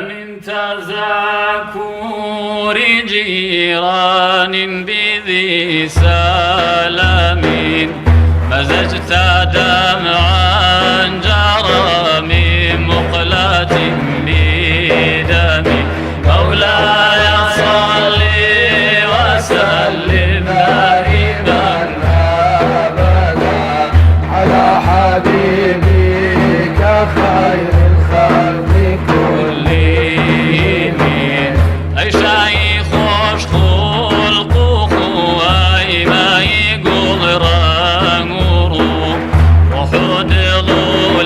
من تذكر جيران بذي سلام مزجت دمعا جرى من مقلة بدم مولاي صل وسلم دائما أبدا على حبيبك خير الخلق كلهم أي شيخ خلق خواي ما يقول رانغورو وحود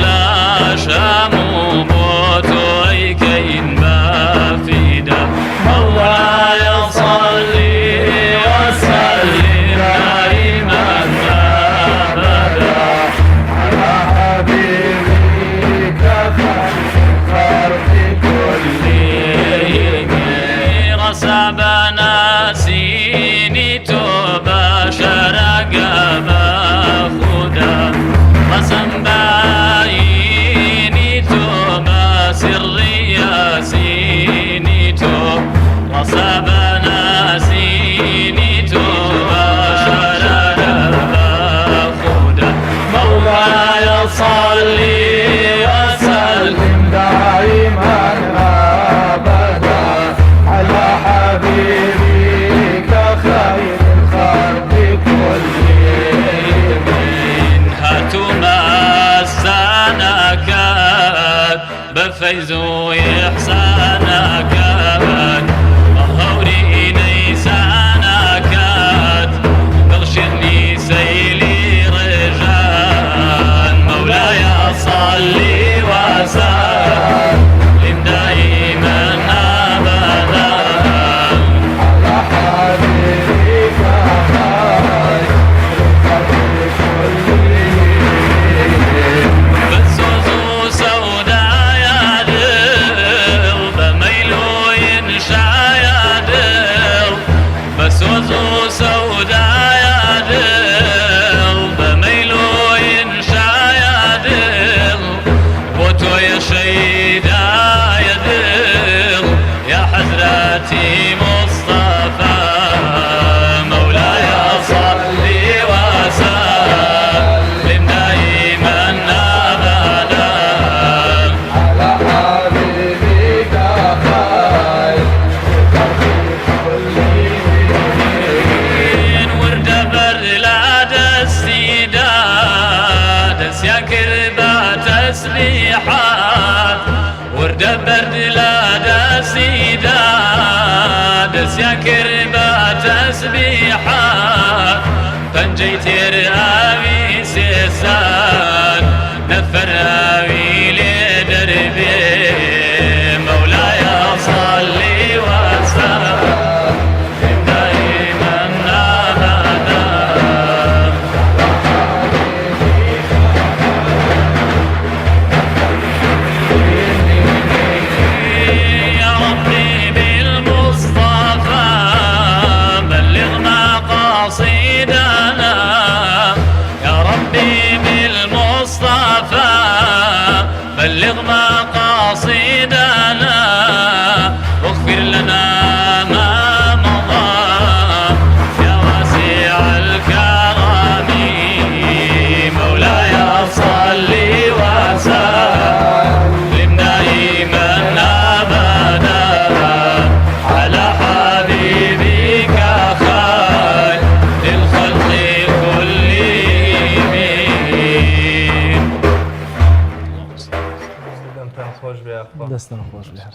لا شامو بوتو أي كين بافيدا مولاي صل وسلم دائما أبدا على حبيبك خير الخلق كلهم رسبنا سيني توبا شرق باخدا رسم بايني توبا سري ياسيني توب رسبنا سيني توبا شرق باخدا مولاي صلي وسلم دائما أبدا على حبيبك خير الخلق كلهم هاتما السنك بفيز إحسانك ظهوري نيسانك تغشني سيلي رجال مولاي صلي وسلم دائما أبدا على حبيبك خير الخلق كلهم بسوسو سودا يا دل بميلو ينشا يا دل بسوسو سودا يا دل بميلو ينشا يا دل بوتو يا شيدا يا دل يا حضرتي مصطفى مولاي صلي وسلم دائما أبدا على حبيبك خير الخلق كلهم ورد برلاد السيدات سيكر تسبيحات ورد برلاد السيدات سيكر تسبيحات فنجيت رأوي سيسان نفر أوي لدربي مولاي صلي وسلم دائما أبدا يا ربي بالمصطفى بلغ مقاصدنا يا ربي بالمصطفى بلغ مقاصدنا واغفر لنا ما مضى يا واسع الكرم مولاي صل وسلم دائما أبدا على حبيبك خير الخلق كلهم دستان خوش بیا دستان خوش بیار